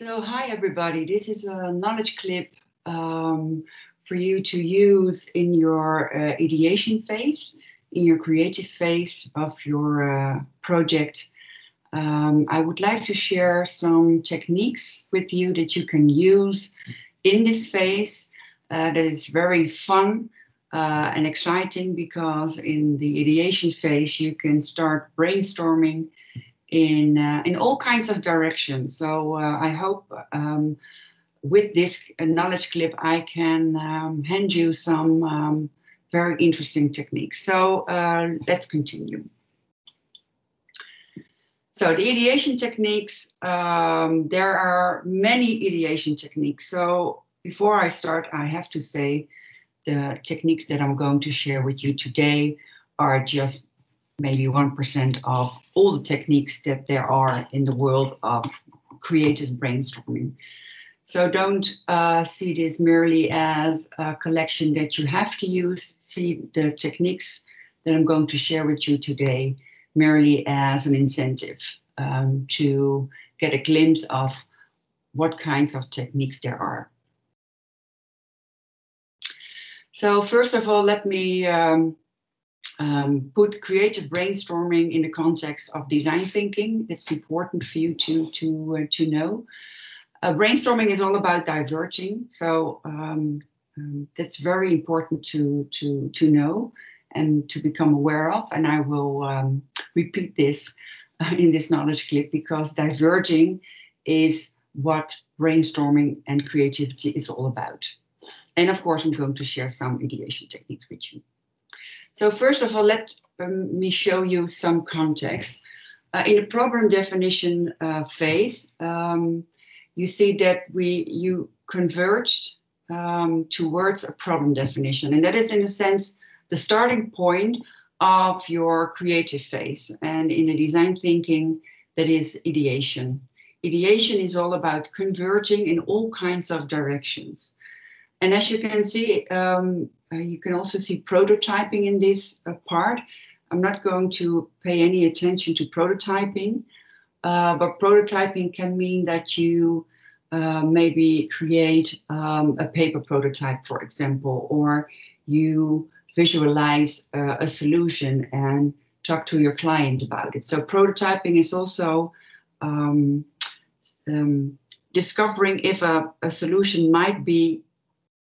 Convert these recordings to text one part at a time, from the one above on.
So hi everybody, this is a knowledge clip for you to use in your ideation phase, in your creative phase of your project. I would like to share some techniques with you that you can use in this phase that is very fun and exciting, because in the ideation phase you can start brainstorming in all kinds of directions. So I hope with this knowledge clip I can hand you some very interesting techniques. So let's continue. So the ideation techniques, there are many ideation techniques. So before I start, I have to say the techniques that I'm going to share with you today are just maybe 1% of all the techniques that there are in the world of creative brainstorming. So don't see this merely as a collection that you have to use. See the techniques that I'm going to share with you today merely as an incentive to get a glimpse of what kinds of techniques there are. So first of all, let me put creative brainstorming in the context of design thinking. It's important for you to know. Brainstorming is all about diverging, so that's very important to know and to become aware of. And I will repeat this in this knowledge clip, because diverging is what brainstorming and creativity is all about. And of course, I'm going to share some ideation techniques with you. So first of all, let me show you some context. In the problem definition phase, you see that you converged towards a problem definition. And that is, in a sense, the starting point of your creative phase. And in the design thinking, that is ideation. Ideation is all about converging in all kinds of directions. And as you can see, you can also see prototyping in this part. I'm not going to pay any attention to prototyping, but prototyping can mean that you maybe create a paper prototype, for example, or you visualize a solution and talk to your client about it. So prototyping is also discovering if a solution might be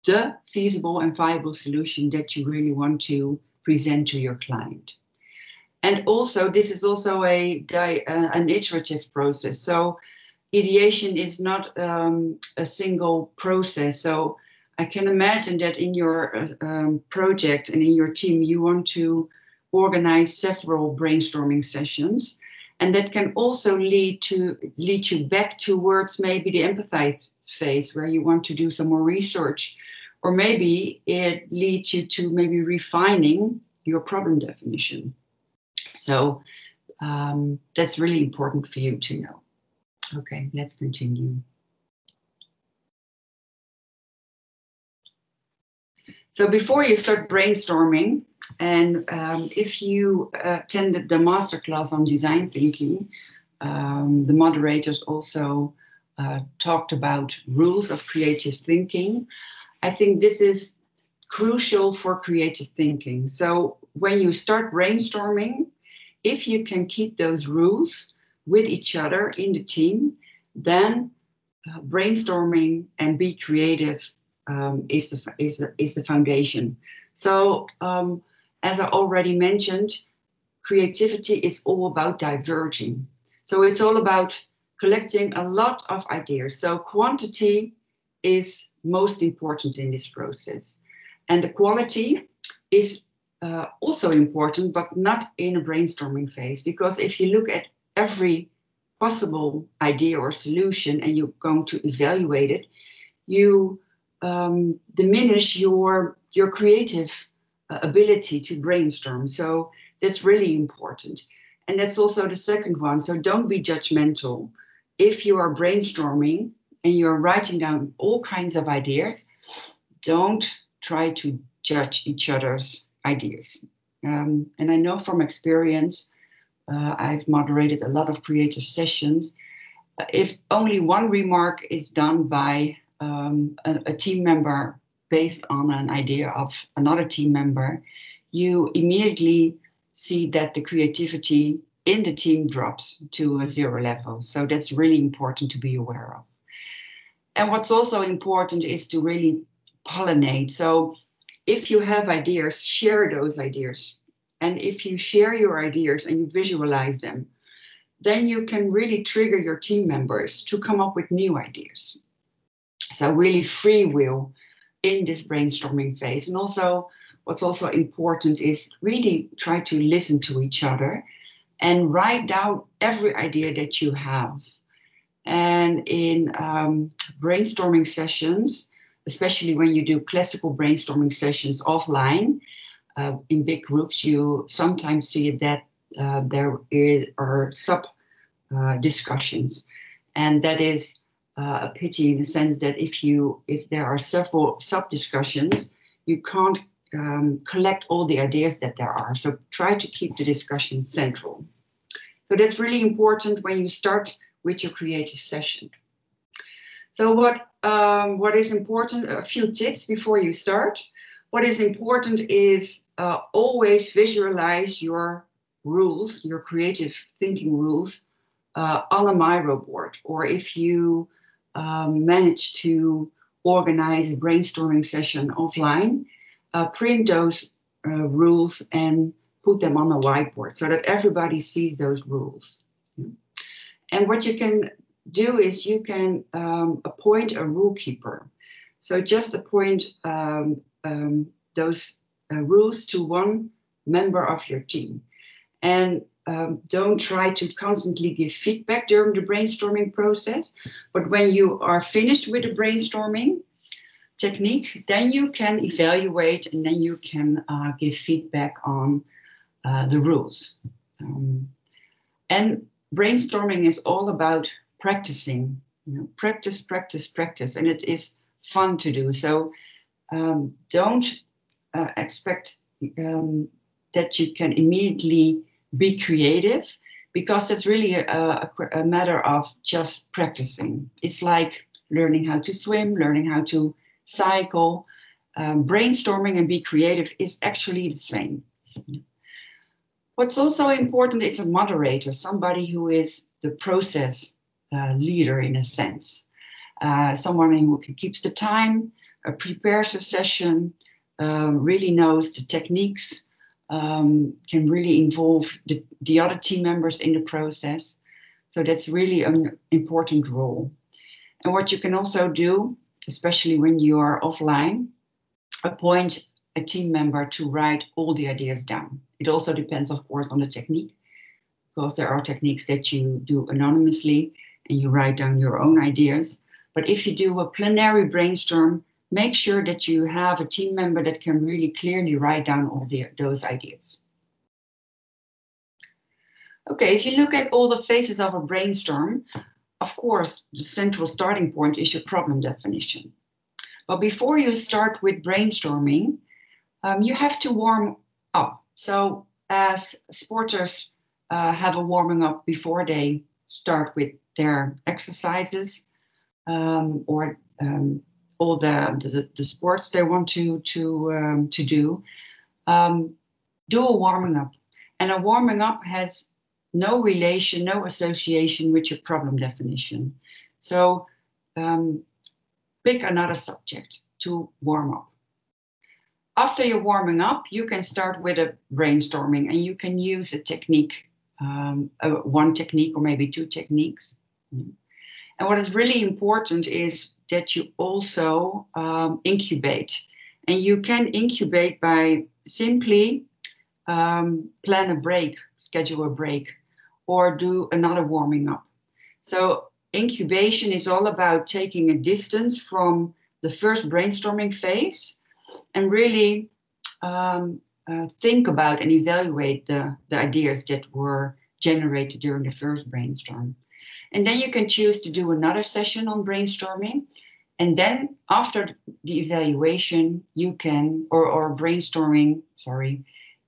the feasible and viable solution that you really want to present to your client. And also, this is also an iterative process. So ideation is not a single process. So I can imagine that in your project and in your team, you want to organize several brainstorming sessions. And that can also lead you back towards maybe the empathize phase, where you want to do some more research. Or maybe it leads you to maybe refining your problem definition. So that's really important for you to know. Okay, let's continue. So before you start brainstorming, and if you attended the masterclass on design thinking, the moderators also talked about rules of creative thinking. I think this is crucial for creative thinking. So when you start brainstorming, if you can keep those rules with each other in the team, then brainstorming and be creative is the foundation. So as I already mentioned, creativity is all about diverging. So it's all about collecting a lot of ideas. So quantity is most important in this process. And the quality is also important, but not in a brainstorming phase. Because if you look at every possible idea or solution and you're going to evaluate it, you diminish your creative ability to brainstorm. So that's really important. And that's also the second one. So don't be judgmental. If you are brainstorming and you're writing down all kinds of ideas, don't try to judge each other's ideas. And I know from experience, I've moderated a lot of creative sessions, if only one remark is done by a team member based on an idea of another team member, you immediately see that the creativity in the team drops to a 0 level. So that's really important to be aware of. And what's also important is to really pollinate. So if you have ideas, share those ideas. And if you share your ideas and you visualize them, then you can really trigger your team members to come up with new ideas. So really free will in this brainstorming phase. And also, what's also important is really try to listen to each other and write down every idea that you have. And in brainstorming sessions, especially when you do classical brainstorming sessions offline, in big groups, you sometimes see that there are sub discussions, and that is a pity in the sense that if there are several sub discussions, you can't collect all the ideas that there are. So try to keep the discussion central. So that's really important when you start with your creative session. So what is important? A few tips before you start. What is important is always visualize your rules, your creative thinking rules, on a Miro board. Or if you manage to organize a brainstorming session offline, print those rules and put them on a whiteboard so that everybody sees those rules. And what you can do is you can appoint a rule keeper. So just appoint those rules to one member of your team. And don't try to constantly give feedback during the brainstorming process. But when you are finished with the brainstorming technique, then you can evaluate and then you can give feedback on the rules. And brainstorming is all about practicing. Practice, practice, practice. And it is fun to do. So don't expect that you can immediately be creative, because that's really a matter of just practicing. It's like learning how to swim, learning how to cycle. Brainstorming and be creative is actually the same. What's also important is a moderator, somebody who is the process leader in a sense. Someone who keeps the time, prepares a session, really knows the techniques, can really involve the other team members in the process. So that's really an important role. And what you can also do, especially when you are offline, appoint a team member to write all the ideas down. It also depends, of course, on the technique, because there are techniques that you do anonymously and you write down your own ideas. But if you do a plenary brainstorm, make sure that you have a team member that can really clearly write down all those ideas. Okay, if you look at all the phases of a brainstorm, of course, the central starting point is your problem definition. But before you start with brainstorming, you have to warm up. So as sporters have a warming up before they start with their exercises or all the sports they want to do a warming up. And a warming up has no relation, no association with your problem definition. So pick another subject to warm up. After you're warming up, you can start with a brainstorming, and you can use a technique, one technique or maybe two techniques. And what is really important is that you also incubate. And you can incubate by simply plan a break, schedule a break, or do another warming up. So incubation is all about taking a distance from the first brainstorming phase and really think about and evaluate the ideas that were generated during the first brainstorm. And then you can choose to do another session on brainstorming. And then after the evaluation, you can, or brainstorming,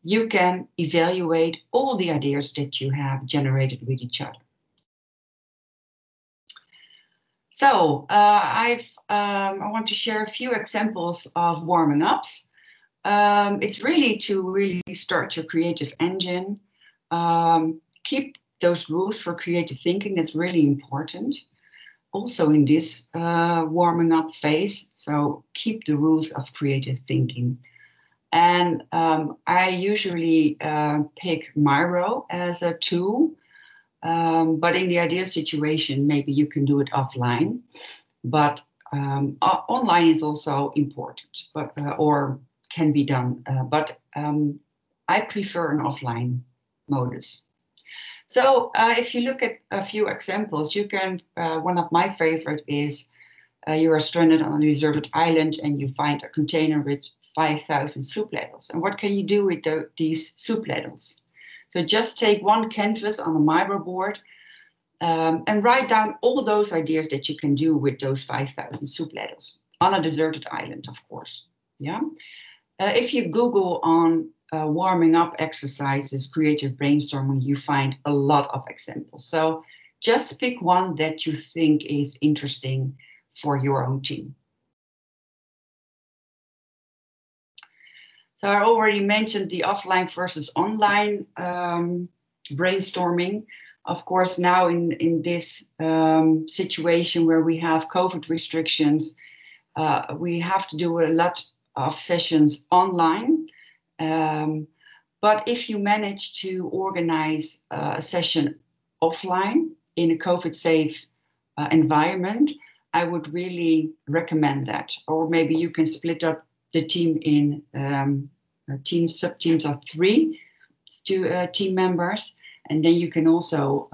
you can evaluate all the ideas that you have generated with each other. I want to share a few examples of warming ups. It's really to really start your creative engine. Keep those rules for creative thinking. That's really important. Also in this warming up phase. So keep the rules of creative thinking. And I usually pick Miro as a tool. But in the ideal situation, maybe you can do it offline. But online is also important, but or can be done. But I prefer an offline modus. So if you look at a few examples, you can. One of my favorite is you are stranded on a deserted island and you find a container with 5,000 soup ladles. And what can you do with these soup ladles? So just take one canvas on a Miro board and write down all those ideas that you can do with those 5,000 soup ladles on a deserted island, of course. Yeah. If you Google on warming up exercises, creative brainstorming, you find a lot of examples. So just pick one that you think is interesting for your own team. So I already mentioned the offline versus online brainstorming. Of course, now in this situation where we have COVID restrictions, we have to do a lot of sessions online. But if you manage to organize a session offline in a COVID-safe environment, I would really recommend that. Or maybe you can split up the team in sub-teams of 3 team members, and then you can also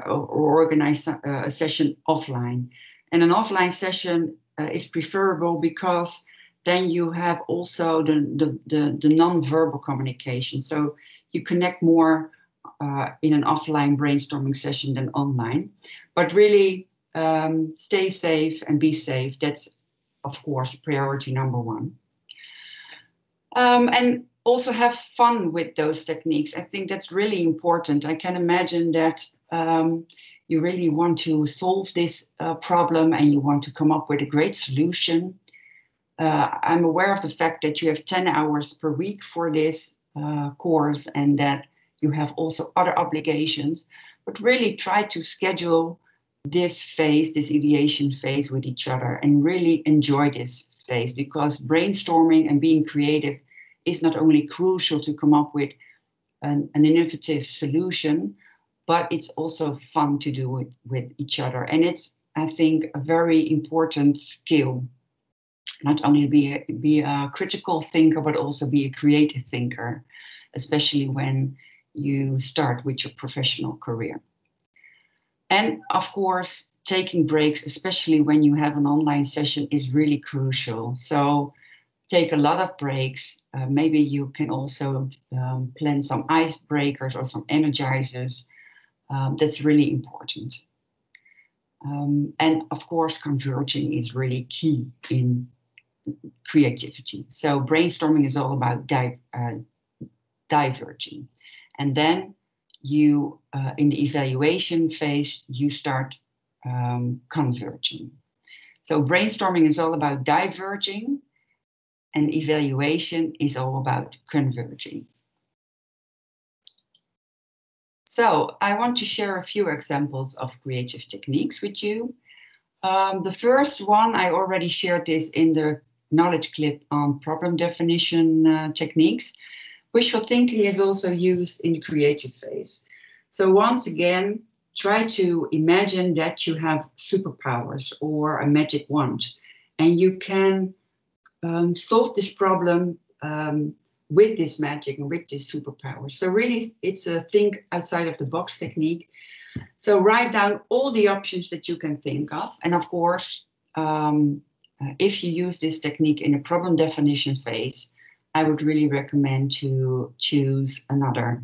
organize a session offline. And an offline session is preferable because then you have also the non-verbal communication. So you connect more in an offline brainstorming session than online. But really stay safe and be safe. That's, of course, priority number 1. And also have fun with those techniques. I think that's really important. I can imagine that you really want to solve this problem and you want to come up with a great solution. I'm aware of the fact that you have 10 hours per week for this course and that you have also other obligations, but really try to schedule this phase, this ideation phase with each other and really enjoy this phase, because brainstorming and being creative is not only crucial to come up with an innovative solution, but it's also fun to do it with each other. And it's, I think, a very important skill. Not only be a critical thinker, but also be a creative thinker, especially when you start with your professional career. And of course, taking breaks, especially when you have an online session, is really crucial. So take a lot of breaks. Maybe you can also plan some icebreakers or some energizers. That's really important. And of course, converging is really key in creativity. So brainstorming is all about diverging. And then you, in the evaluation phase, you start converging. So brainstorming is all about diverging, and evaluation is all about converging. So I want to share a few examples of creative techniques with you. The first one, I already shared this in the knowledge clip on problem definition techniques. Wishful thinking is also used in the creative phase. So once again, try to imagine that you have superpowers or a magic wand, and you can solve this problem with this magic and with this superpower. So really, it's a think outside of the box technique. So write down all the options that you can think of. And of course, if you use this technique in a problem definition phase, I would really recommend to choose another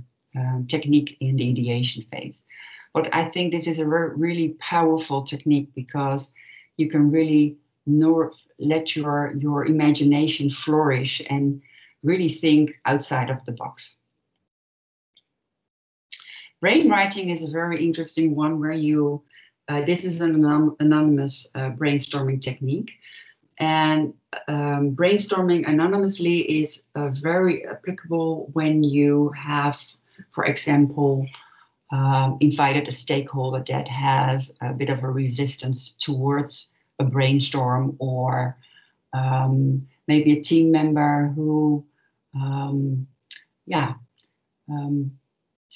technique in the ideation phase. But I think this is a really powerful technique because you can really let your imagination flourish and really think outside of the box. Brainwriting is a very interesting one where you This is an anonymous brainstorming technique. And brainstorming anonymously is very applicable when you have, for example, invited a stakeholder that has a bit of a resistance towards a brainstorm, or maybe a team member who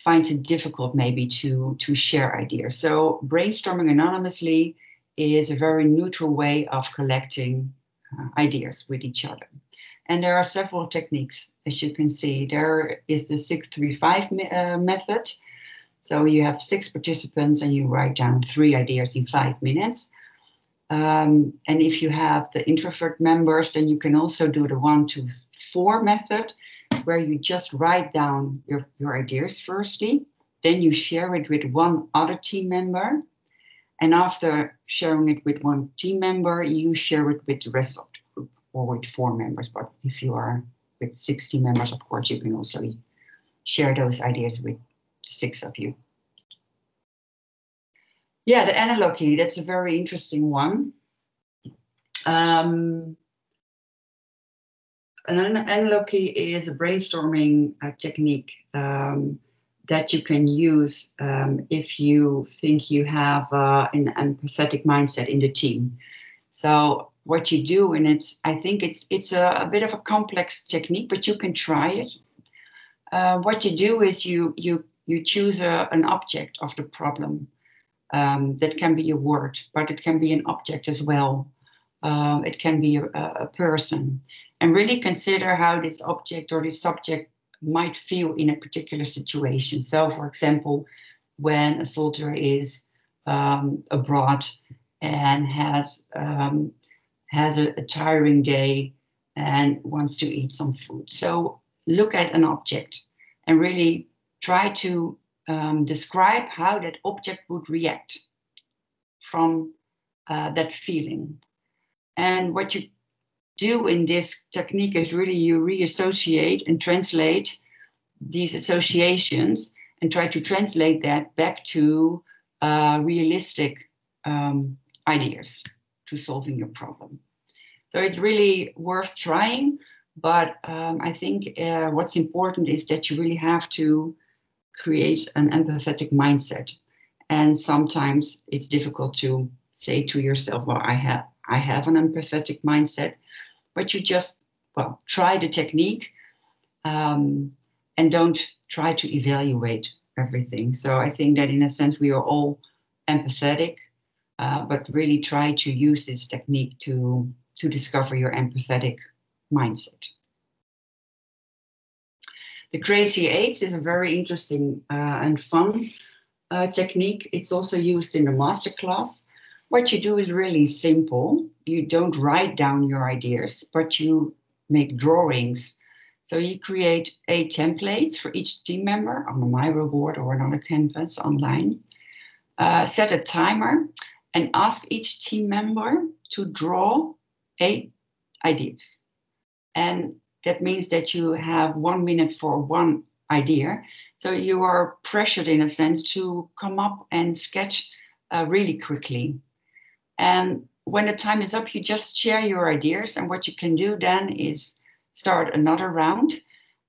finds it difficult maybe to share ideas. So brainstorming anonymously is a very neutral way of collecting ideas with each other. And there are several techniques, as you can see. There is the 6-3-5 method. So you have 6 participants and you write down 3 ideas in 5 minutes. And if you have the introvert members, then you can also do the 1-2-4 method, where you just write down your ideas firstly, then you share it with one other team member. And after sharing it with one team member, you share it with the rest of the group, or with 4 members. But if you are with 60 members, of course, you can also share those ideas with 6 of you. Yeah, the analogy, that's a very interesting one. An analogy is a brainstorming technique that you can use if you think you have an empathetic mindset in the team. So what you do, and I think it's a bit of a complex technique, but you can try it. What you do is you choose an object of the problem. That can be a word, but it can be an object as well. It can be a person, and really consider how this object or this subject might feel in a particular situation. So, for example, when a soldier is abroad and has a tiring day and wants to eat some food. So look at an object and really try to describe how that object would react from that feeling. And what you do in this technique is really you reassociate and translate these associations and try to translate that back to realistic ideas to solving your problem. So it's really worth trying, but I think what's important is that you really have to create an empathetic mindset. And sometimes it's difficult to say to yourself, well, I have an empathetic mindset, but you just, try the technique and don't try to evaluate everything. So I think that in a sense, we are all empathetic, but really try to use this technique to discover your empathetic mindset. The Crazy 8 is a very interesting and fun technique. It's also used in the masterclass. What you do is really simple. You don't write down your ideas, but you make drawings. So you create 8 templates for each team member on a Miro board or another canvas online. Set a timer and ask each team member to draw 8 ideas. And that means that you have 1 minute for one idea. So you are pressured in a sense to come up and sketch really quickly. And when the time is up, you just share your ideas. And what you can do then is start another round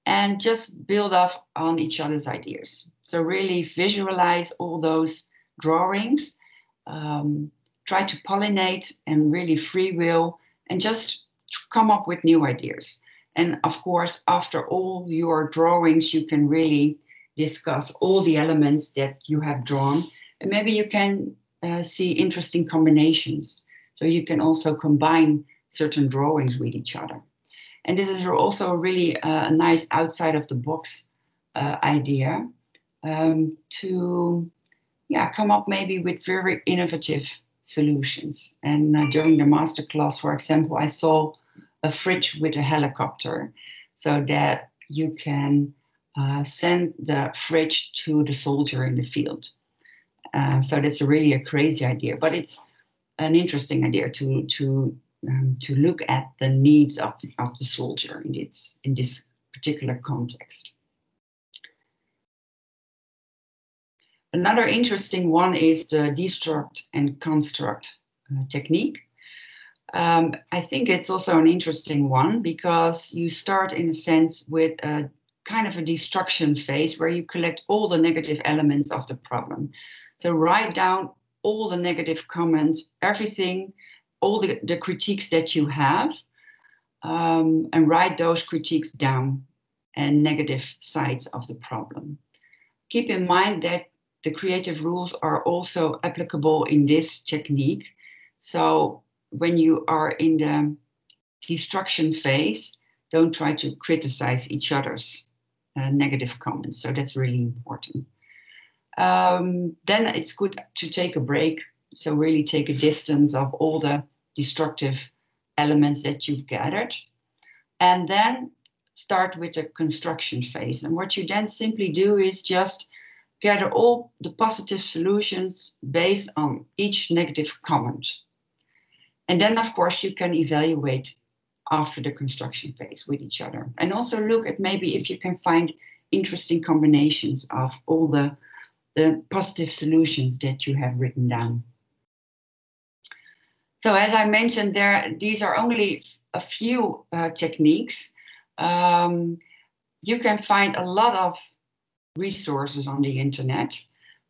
and just build up on each other's ideas. So really visualize all those drawings, try to pollinate and really free will and just come up with new ideas. And of course, after all your drawings, you can really discuss all the elements that you have drawn. And maybe you can see interesting combinations. So you can also combine certain drawings with each other. And this is also really a nice outside of the box idea to come up maybe with very innovative solutions. And during the masterclass, for example, I saw a fridge with a helicopter so that you can send the fridge to the soldier in the field. So that's really a crazy idea, but it's an interesting idea to look at the needs of the soldier in this particular context. Another interesting one is the destruct and construct technique. I think it's also an interesting one because you start in a sense with a kind of a destruction phase where you collect all the negative elements of the problem. So write down all the negative comments, everything, all the critiques that you have, and write those critiques down and negative sides of the problem. Keep in mind that the creative rules are also applicable in this technique. So when you are in the destruction phase, don't try to criticize each other's negative comments. So that's really important. Then it's good to take a break. So really take a distance of all the destructive elements that you've gathered. And then start with the construction phase. And what you then simply do is just gather all the positive solutions based on each negative comment. And then, of course, you can evaluate after the construction phase with each other. And also look at maybe if you can find interesting combinations of all the positive solutions that you have written down. So as I mentioned, these are only a few techniques. You can find a lot of resources on the internet.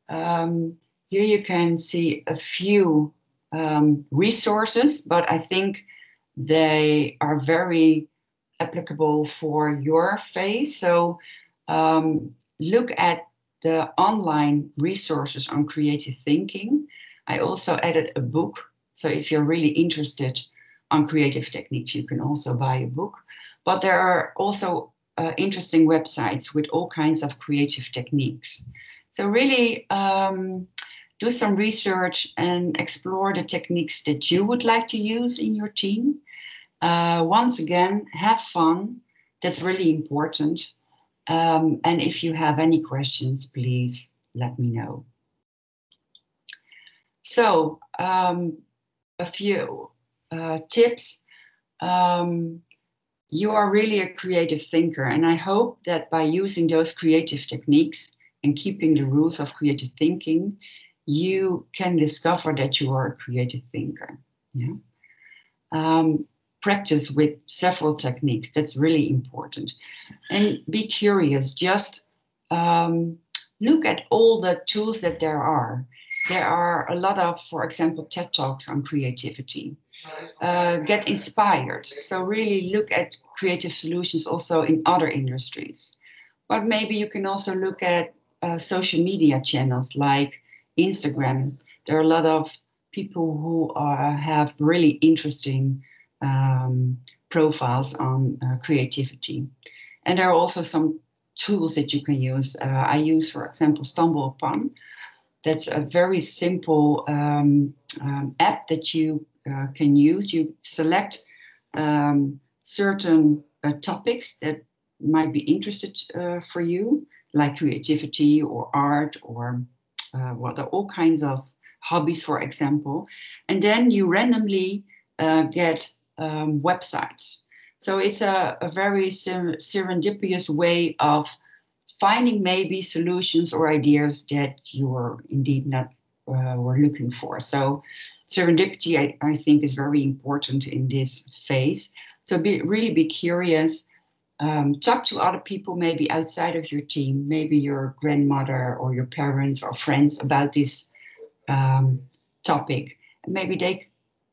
Here you can see a few resources, but I think they are very applicable for your phase. So look at the online resources on creative thinking. I also added a book. So if you're really interested on creative techniques, you can also buy a book. But there are also interesting websites with all kinds of creative techniques. So really do some research and explore the techniques that you would like to use in your team. Once again, have fun. That's really important. And if you have any questions, please let me know. So a few tips. You are really a creative thinker, and I hope that by using those creative techniques and keeping the rules of creative thinking, you can discover that you are a creative thinker. Yeah. Practice with several techniques. That's really important. And be curious. Just look at all the tools that there are. There are a lot of, for example, TED Talks on creativity. Get inspired. So really look at creative solutions also in other industries. But maybe you can also look at social media channels like Instagram. There are a lot of people who have really interesting profiles on creativity. And there are also some tools that you can use. I use, for example, StumbleUpon. That's a very simple app that you can use. You select certain topics that might be interested for you, like creativity or art or all kinds of hobbies, for example. And then you randomly get websites. So it's a very serendipitous way of finding maybe solutions or ideas that you were indeed not were looking for. So serendipity, I think, is very important in this phase. So really be curious. Talk to other people maybe outside of your team, maybe your grandmother or your parents or friends about this topic. And maybe they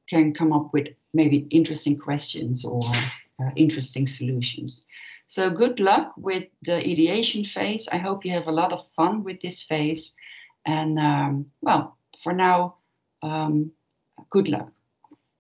can come up with maybe interesting questions or interesting solutions. So good luck with the ideation phase. I hope you have a lot of fun with this phase. And well, for now, good luck.